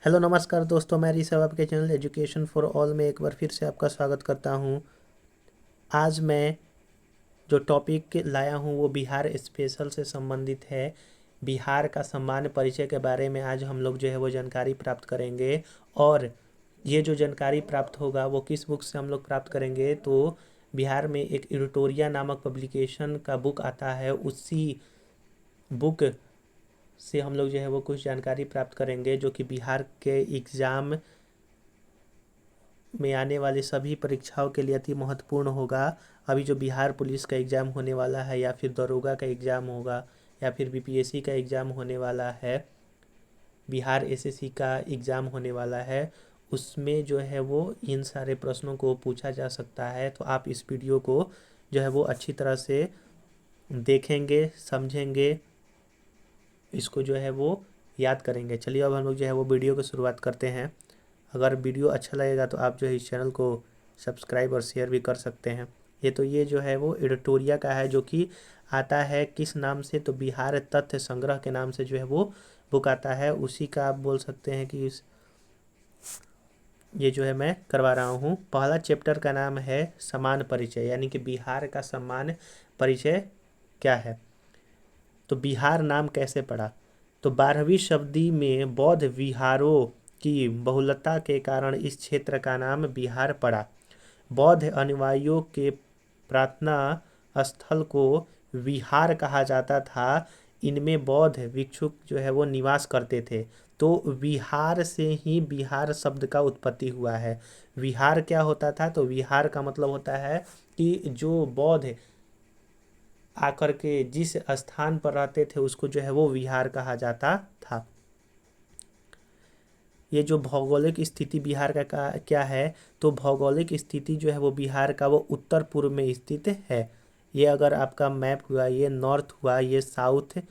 Hello नमस्कार दोस्तों, मैं ऋषभ आपके चैनल एजुकेशन फॉर ऑल में एक बार फिर से आपका स्वागत करता हूं। आज मैं जो टॉपिक लाया हूं वो बिहार स्पेशल से संबंधित है। बिहार का सामान्य परिचय के बारे में आज हम लोग जो है वो जानकारी प्राप्त करेंगे। और ये जो जानकारी प्राप्त होगा वो किस बुक से हम लोग प्राप्त करेंगे, तो बिहार में एक एडिटोरिया नामक पब्लिकेशन का बुक आता है, उसी बुक से हम लोग जो है वो कुछ जानकारी प्राप्त करेंगे जो कि बिहार के एग्ज़ाम में आने वाली सभी परीक्षाओं के लिए अति महत्वपूर्ण होगा। अभी जो बिहार पुलिस का एग्ज़ाम होने वाला है, या फिर दरोगा का एग्ज़ाम होगा, या फिर बीपीएससी का एग्ज़ाम होने वाला है, बिहार एसएससी का एग्ज़ाम होने वाला है, उसमें जो है वो इन सारे प्रश्नों को पूछा जा सकता है। तो आप इस वीडियो को जो है वो अच्छी तरह से देखेंगे, समझेंगे, इसको जो है वो याद करेंगे। चलिए अब हम लोग जो है वो वीडियो की शुरुआत करते हैं। अगर वीडियो अच्छा लगेगा तो आप जो है इस चैनल को सब्सक्राइब और शेयर भी कर सकते हैं। ये जो है वो एडिटोरिया का है, जो कि आता है किस नाम से, तो बिहार तथ्य संग्रह के नाम से जो है वो बुक आता है। उसी का आप बोल सकते हैं कि ये जो है मैं करवा रहा हूँ। पहला चैप्टर का नाम है समान परिचय, यानी कि बिहार का समान परिचय क्या है। तो बिहार नाम कैसे पड़ा, तो 12वीं शताब्दी में बौद्ध विहारों की बहुलता के कारण इस क्षेत्र का नाम बिहार पड़ा। बौद्ध अनुयायियों के प्रार्थना स्थल को विहार कहा जाता था। इनमें बौद्ध भिक्षुक जो है वो निवास करते थे। तो विहार से ही बिहार शब्द का उत्पत्ति हुआ है। विहार क्या होता था, तो विहार का मतलब होता है कि जो बौद्ध आकर के जिस स्थान पर रहते थे उसको जो है वो विहार कहा जाता था। ये जो भौगोलिक स्थिति बिहार का क्या है, तो भौगोलिक स्थिति जो है वो बिहार का वो उत्तर पूर्व में स्थित है। ये अगर आपका मैप हुआ, ये नॉर्थ हुआ, ये साउथ,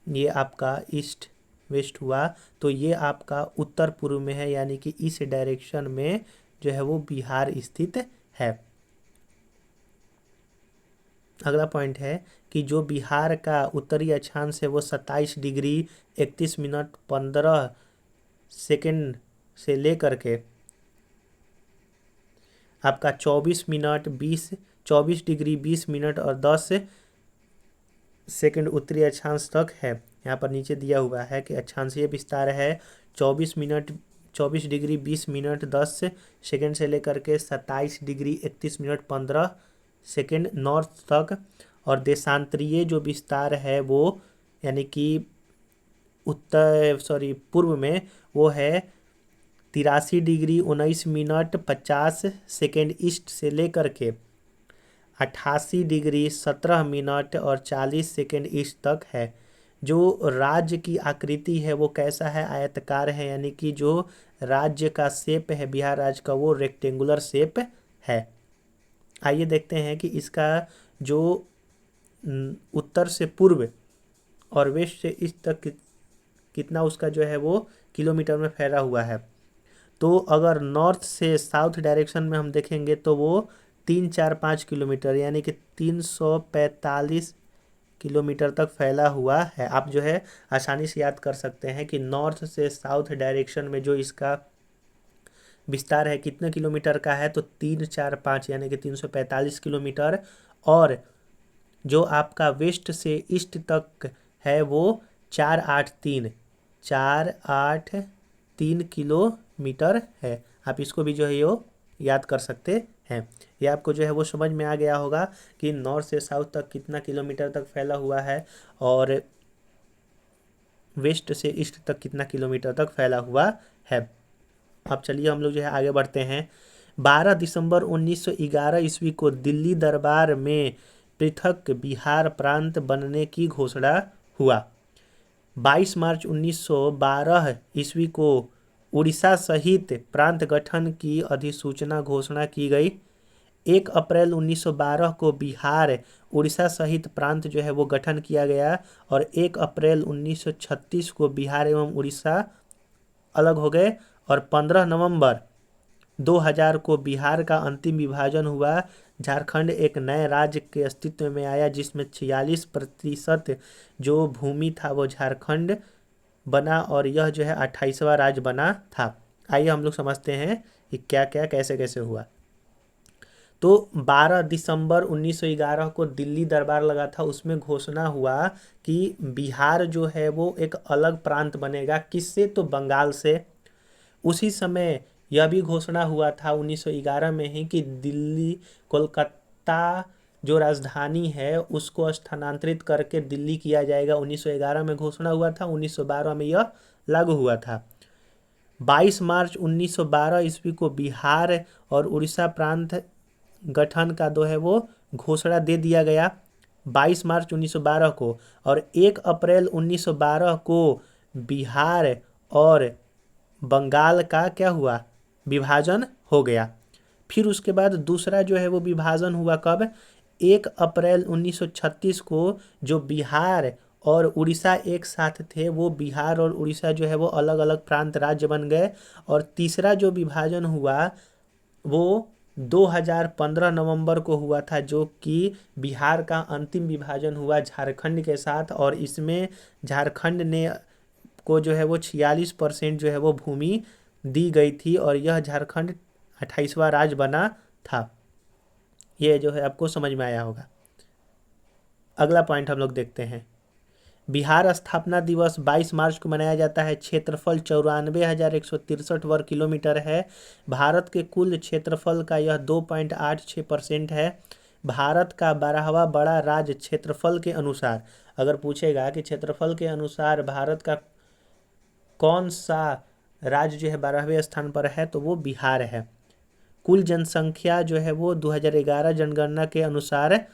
ये आपका ईस्ट वेस्ट हुआ, तो ये आपका उत्तर पूर्व में है, यानी कि इस डायरेक्शन में जो है वो बिहार स्थित है। अगला पॉइंट है कि जो बिहार का उत्तरी अक्षांश है वो 27 डिग्री 31 मिनट 15 सेकेंड से लेकर के आपका 24 डिग्री 20 मिनट और 10 सेकेंड उत्तरी अक्षांश तक है। यहाँ पर नीचे दिया हुआ है कि अक्षांशीय विस्तार है 24 डिग्री 20 मिनट 10 सेकेंड से लेकर के 27 डिग्री 31 मिनट 15 सेकेंड नॉर्थ तक। और देशांतरीय जो विस्तार है वो यानी कि पूर्व में वो है 83 डिग्री 19 मिनट 50 सेकेंड ईस्ट से लेकर के 88 डिग्री 17 मिनट और 40 सेकेंड ईस्ट तक है। जो राज्य की आकृति है वो कैसा है, आयताकार है, यानी कि जो राज्य का शेप है बिहार राज्य का वो रेक्टेंगुलर शेप है। आइए देखते हैं कि इसका जो उत्तर से पूर्व और वेस्ट से ईस्ट तक कितना उसका जो है वो किलोमीटर में फैला हुआ है। तो अगर नॉर्थ से साउथ डायरेक्शन में हम देखेंगे तो वो 3-4-5 किलोमीटर यानी कि 345 किलोमीटर तक फैला हुआ है। आप जो है आसानी से याद कर सकते हैं कि नॉर्थ से साउथ डायरेक्शन में जो इसका विस्तार है कितने किलोमीटर का है, तो 3-4-5 यानी कि 345 किलोमीटर। और जो आपका वेस्ट से ईस्ट तक है वो 483 किलोमीटर है। आप इसको भी जो है यो याद कर सकते हैं। ये आपको जो है वो समझ में आ गया होगा कि नॉर्थ से साउथ तक कितना किलोमीटर तक फैला हुआ है और वेस्ट से ईस्ट तक कितना किलोमीटर तक फैला हुआ है। अब चलिए हम लोग जो है आगे बढ़ते हैं। 12 दिसंबर 1911 ईस्वी को दिल्ली दरबार में पृथक बिहार प्रांत बनने की घोषणा हुआ। 22 मार्च 1912 ईस्वी को उड़ीसा सहित प्रांत गठन की अधिसूचना घोषणा की गई। 1 अप्रैल 1912 को बिहार उड़ीसा सहित प्रांत जो है वो गठन किया गया और 1 अप्रैल 1936 को बिहार एवं उड़ीसा अलग हो गए और 15 नवंबर 2000 को बिहार का अंतिम विभाजन हुआ। झारखंड एक नए राज्य के अस्तित्व में आया जिसमें 46% जो भूमि था वो झारखंड बना और यह जो है 28वां राज्य बना था। आइए हम लोग समझते हैं कि क्या क्या कैसे कैसे हुआ। तो 12 दिसंबर 1911 को दिल्ली दरबार लगा था, उसमें घोषणा हुआ कि बिहार जो है वो एक अलग प्रांत बनेगा। किससे? तो बंगाल से। उसी समय यह भी घोषणा हुआ था 1911 में ही कि दिल्ली कोलकाता जो राजधानी है उसको स्थानांतरित करके दिल्ली किया जाएगा। 1911 में घोषणा हुआ था, 1912 में यह लागू हुआ था। 22 मार्च 1912 ईस्वी को बिहार और उड़ीसा प्रांत गठन का जो है वो घोषणा दे दिया गया 22 मार्च 1912 को। और 1 अप्रैल 1912 को बिहार और बंगाल का क्या हुआ? विभाजन हो गया। फिर उसके बाद दूसरा जो है वो विभाजन हुआ कब? 1 अप्रैल 1936 को। जो बिहार और उड़ीसा एक साथ थे, वो बिहार और उड़ीसा जो है वो अलग अलग प्रांत राज्य बन गए। और तीसरा जो विभाजन हुआ वो 2015 नवंबर को हुआ था, जो कि बिहार का अंतिम विभाजन हुआ झारखंड के साथ। और इसमें झारखंड ने को जो है वो 46% जो है वो भूमि दी गई थी और यह झारखंड 28वां राज्य बना था। ये जो है आपको समझ में आया होगा। अगला पॉइंट हम लोग देखते हैं। बिहार स्थापना दिवस 22 मार्च को मनाया जाता है। क्षेत्रफल 94,163 वर्ग किलोमीटर है। भारत के कुल क्षेत्रफल का यह 2.86% है। भारत का 12वां बड़ा राज्य क्षेत्रफल के अनुसार। अगर पूछेगा कि क्षेत्रफल के अनुसार भारत का कौन सा राज्य जो है 12वें स्थान पर है, तो वो बिहार है। कुल जनसंख्या जो है वो 2011 जनगणना के अनुसार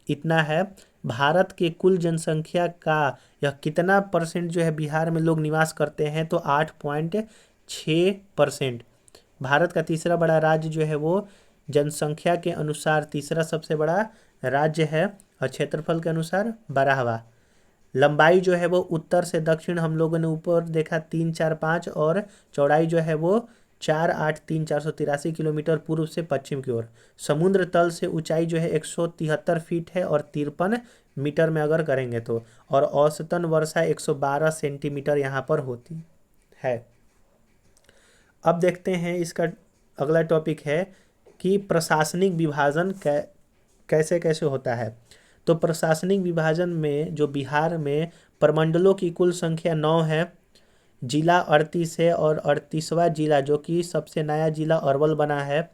इतना है। भारत के कुल जनसंख्या का यह कितना परसेंट जो है बिहार में लोग निवास करते हैं, तो 8.6%। भारत का तीसरा बड़ा राज्य जो है वो जनसंख्या के अनुसार तीसरा सबसे बड़ा राज्य है और क्षेत्रफल के अनुसार 12वां। लंबाई जो है वो उत्तर से दक्षिण हम लोगों ने ऊपर देखा 345 और चौड़ाई जो है वो 483 किलोमीटर पूर्व से पश्चिम की ओर। समुद्र तल से ऊंचाई जो है 173 फीट है और 53 मीटर में अगर करेंगे तो। और औसतन वर्षा 112 सेंटीमीटर यहाँ पर होती है। अब देखते हैं इसका अगला टॉपिक है कि प्रशासनिक विभाजन कैसे कैसे होता है। तो प्रशासनिक विभाजन में जो बिहार में प्रमंडलों की कुल संख्या 9 है। जिला 38 है और 38वां जिला जो कि सबसे नया जिला अरवल बना है।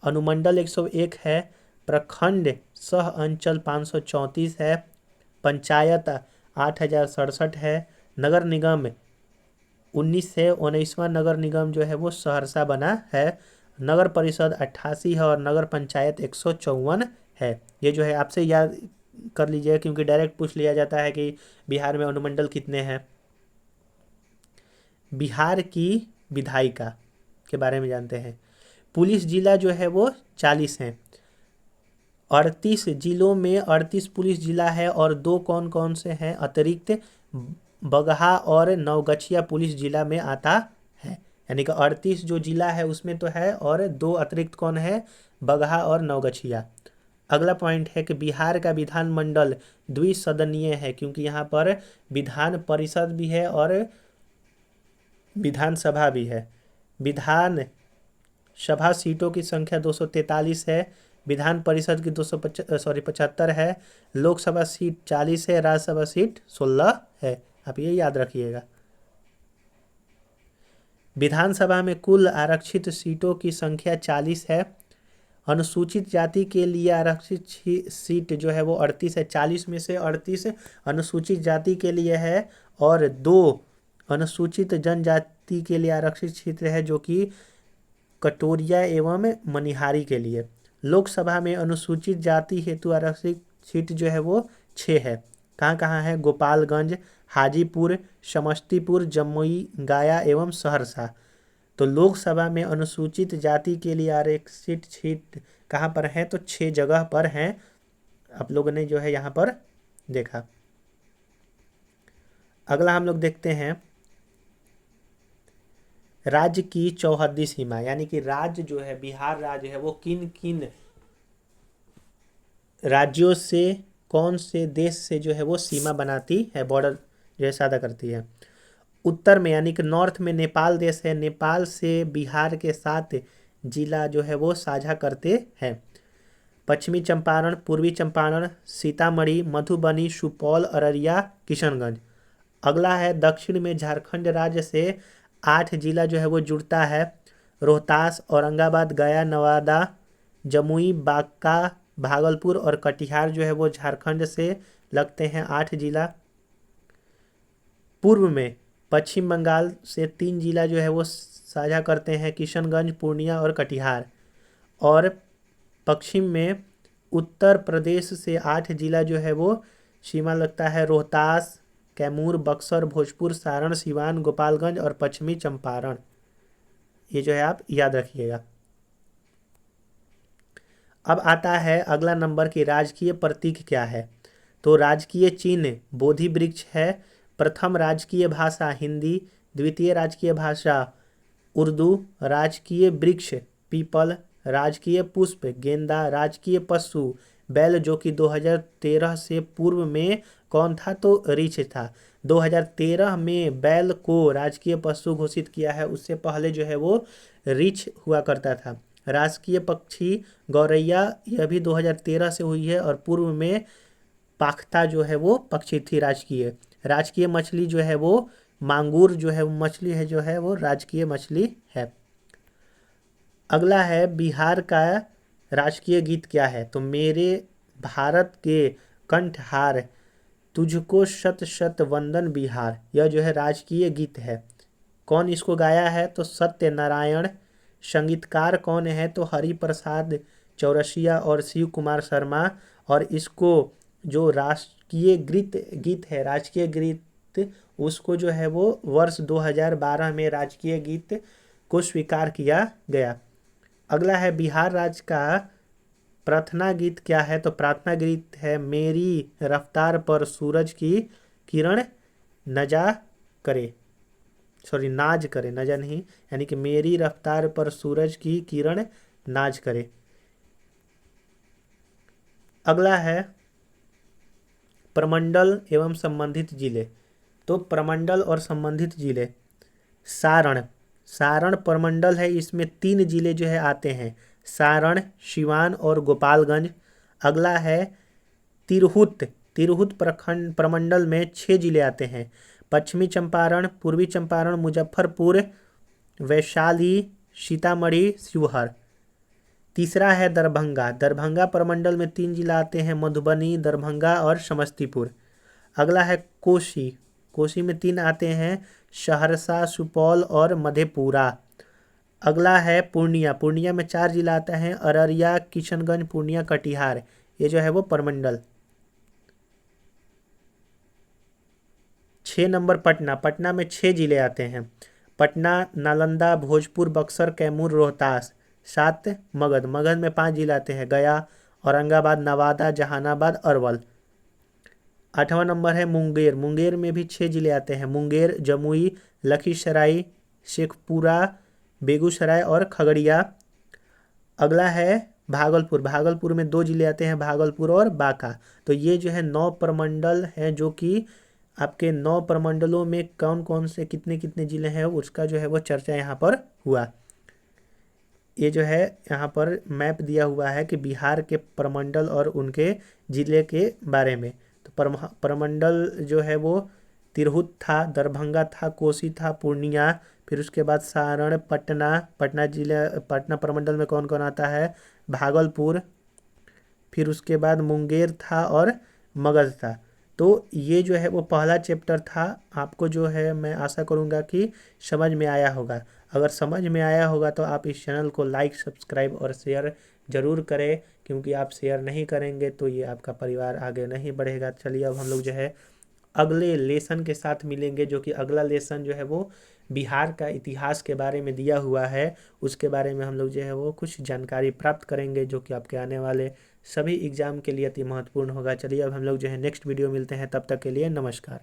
अनुमंडल 101 है। प्रखंड सह अंचल 534 है। पंचायत 8067 है। नगर निगम 19 है। 19वां नगर निगम जो है वो सहरसा बना है। नगर परिषद 88 है और नगर पंचायत 154 है। ये जो है आपसे याद कर लीजिएगा क्योंकि डायरेक्ट पूछ लिया जाता है कि बिहार में अनुमंडल कितने हैं। बिहार की विधायिका के बारे में जानते हैं। पुलिस जिला जो है वो 40 हैं। 38 जिलों में 38 पुलिस जिला है और 2 कौन कौन से हैं अतिरिक्त? बगहा और नवगछिया पुलिस जिला में आता है। यानी कि 38 जो जिला है उसमें तो है और 2 अतिरिक्त कौन है? बगहा और नवगछिया। अगला पॉइंट है कि बिहार का विधानमंडल द्विसदनीय है क्योंकि यहाँ पर विधान परिषद भी है और विधानसभा भी है। विधान सभा सीटों की संख्या 243 है। विधान परिषद की 75 है। लोकसभा सीट 40 है। राज्यसभा सीट 16 है। आप ये याद रखिएगा। विधानसभा में कुल आरक्षित सीटों की संख्या 40 है। अनुसूचित जाति के लिए आरक्षित सीट जो है वो 38 है। 40 में से 38 अनुसूचित जाति के लिए है और 2 अनुसूचित जनजाति के लिए आरक्षित क्षेत्र है जो कि कटोरिया एवं मनिहारी के लिए। लोकसभा में अनुसूचित जाति हेतु आरक्षित सीट जो है वो 6 है। कहाँ कहाँ है? गोपालगंज, हाजीपुर, समस्तीपुर, जमुई, गया एवं सहरसा। तो लोकसभा में अनुसूचित जाति के लिए आरक्षित सीट कहाँ पर है? तो 6 जगह पर हैं। आप लोगों ने जो है यहाँ पर देखा। अगला हम लोग देखते हैं राज्य की चौहद्दी सीमा, यानी कि राज्य जो है बिहार राज्य है वो किन किन राज्यों से कौन से देश से जो है वो सीमा बनाती है, बॉर्डर जो है साझा करती है। उत्तर में यानी कि नॉर्थ में नेपाल देश है, नेपाल से बिहार के साथ जिला जो है वो साझा करते हैं। पश्चिमी चंपारण, पूर्वी चंपारण, सीतामढ़ी, मधुबनी, सुपौल, अररिया, किशनगंज। अगला है दक्षिण में झारखंड राज्य से 8 जिला जो है वो जुड़ता है। रोहतास, औरंगाबाद, गया, नवादा, जमुई, बांका, भागलपुर और कटिहार जो है वो झारखंड से लगते हैं 8 जिला। पूर्व में पश्चिम बंगाल से 3 जिला जो है वो साझा करते हैं, किशनगंज, पूर्णिया और कटिहार। और पश्चिम में उत्तर प्रदेश से 8 जिला जो है वो सीमा लगता है, रोहतास, कैमूर, बक्सर, भोजपुर, सारण, सिवान, गोपालगंज और पश्चिमी चंपारण। ये जो है आप याद रखिएगा। अब आता है अगला नंबर की राजकीय प्रतीक क्या है। तो राजकीय चिन्ह बोधि वृक्ष है। प्रथम राजकीय भाषा हिंदी, द्वितीय राजकीय भाषा उर्दू, राजकीय वृक्ष पीपल, राजकीय पुष्प गेंदा, राजकीय पशु बैल जो कि 2013 से पूर्व में कौन था, तो रीछ था। 2013 में बैल को राजकीय पशु घोषित किया है, उससे पहले जो है वो रीछ हुआ करता था। राजकीय पक्षी गौरैया, यह भी 2013 से हुई है और पूर्व में पाख्ता जो है वो पक्षी थी राजकीय। राजकीय मछली जो है वो मांगूर जो है वो मछली है, जो है वो राजकीय मछली है। अगला है बिहार का राजकीय गीत क्या है। तो मेरे भारत के कंठहार, तुझको शत शत वंदन बिहार, यह जो है राजकीय गीत है। कौन इसको गाया है, तो सत्यनारायण। संगीतकार कौन है, तो हरिप्रसाद चौरसिया और शिव कुमार शर्मा। और इसको जो राष्ट्रीय गीत है, राजकीय गीत, उसको जो है वो वर्ष 2012 में राजकीय गीत को स्वीकार किया गया। अगला है बिहार राज्य का प्रार्थना गीत क्या है। तो प्रार्थना गीत है मेरी रफ्तार पर सूरज की किरण नजा करे, सॉरी नाज करे, नजा नहीं, यानी कि मेरी रफ्तार पर सूरज की किरण नाज करे। अगला है प्रमंडल एवं संबंधित जिले। तो प्रमंडल और संबंधित जिले, सारण, सारण प्रमंडल है, इसमें 3 जिले जो है आते हैं, सारण, सिवान और गोपालगंज। अगला है तिरहुत, तिरहुत प्रखंड प्रमंडल में 6 जिले आते हैं, पश्चिमी चंपारण, पूर्वी चंपारण, मुजफ्फरपुर, वैशाली, सीतामढ़ी, शिवहर। तीसरा है दरभंगा, दरभंगा प्रमंडल में 3 जिला आते हैं, मधुबनी, दरभंगा और समस्तीपुर। अगला है कोसी, कोसी में 3 आते हैं, सहरसा, सुपौल और मधेपुरा। अगला है पूर्णिया, पूर्णिया में 4 जिला आता है, अररिया, किशनगंज, पूर्णिया, कटिहार। ये जो है वो प्रमंडल। 6 नंबर पटना, पटना में 6 जिले आते हैं, पटना, नालंदा, भोजपुर, बक्सर, कैमूर, रोहतास। 7 मगध, मगध में 5 जिले आते हैं, गया, औरंगाबाद, नवादा, जहानाबाद, अरवल। 8वां नंबर है मुंगेर, मुंगेर में भी 6 जिले आते हैं, मुंगेर, जमुई, लखीसराय, शेखपुरा, बेगूसराय और खगड़िया। अगला है भागलपुर, भागलपुर में 2 जिले आते हैं, भागलपुर और बांका। तो ये जो है 9 प्रमंडल हैं, जो कि आपके 9 प्रमंडलों में कौन कौन से कितने कितने जिले हैं उसका जो है वो चर्चा यहाँ पर हुआ। ये जो है यहाँ पर मैप दिया हुआ है कि बिहार के प्रमंडल और उनके जिले के बारे में। तो प्रमंडल जो है वो तिरहुत था, दरभंगा था, कोसी था, पूर्णिया, फिर उसके बाद सारण, पटना, पटना जिले, पटना प्रमंडल में कौन कौन आता है, भागलपुर, फिर उसके बाद मुंगेर था और मगध था। तो ये जो है वो पहला चैप्टर था। आपको जो है मैं आशा करूँगा कि समझ में आया होगा। अगर समझ में आया होगा तो आप इस चैनल को लाइक, सब्सक्राइब और शेयर ज़रूर करें, क्योंकि आप शेयर नहीं करेंगे तो ये आपका परिवार आगे नहीं बढ़ेगा। चलिए अब हम लोग जो है अगले लेसन के साथ मिलेंगे, जो कि अगला लेसन जो है वो बिहार का इतिहास के बारे में दिया हुआ है। उसके बारे में हम लोग जो है वो कुछ जानकारी प्राप्त करेंगे, जो कि आपके आने वाले सभी एग्जाम के लिए अति महत्वपूर्ण होगा। चलिए अब हम लोग जो है नेक्स्ट वीडियो मिलते हैं, तब तक के लिए नमस्कार।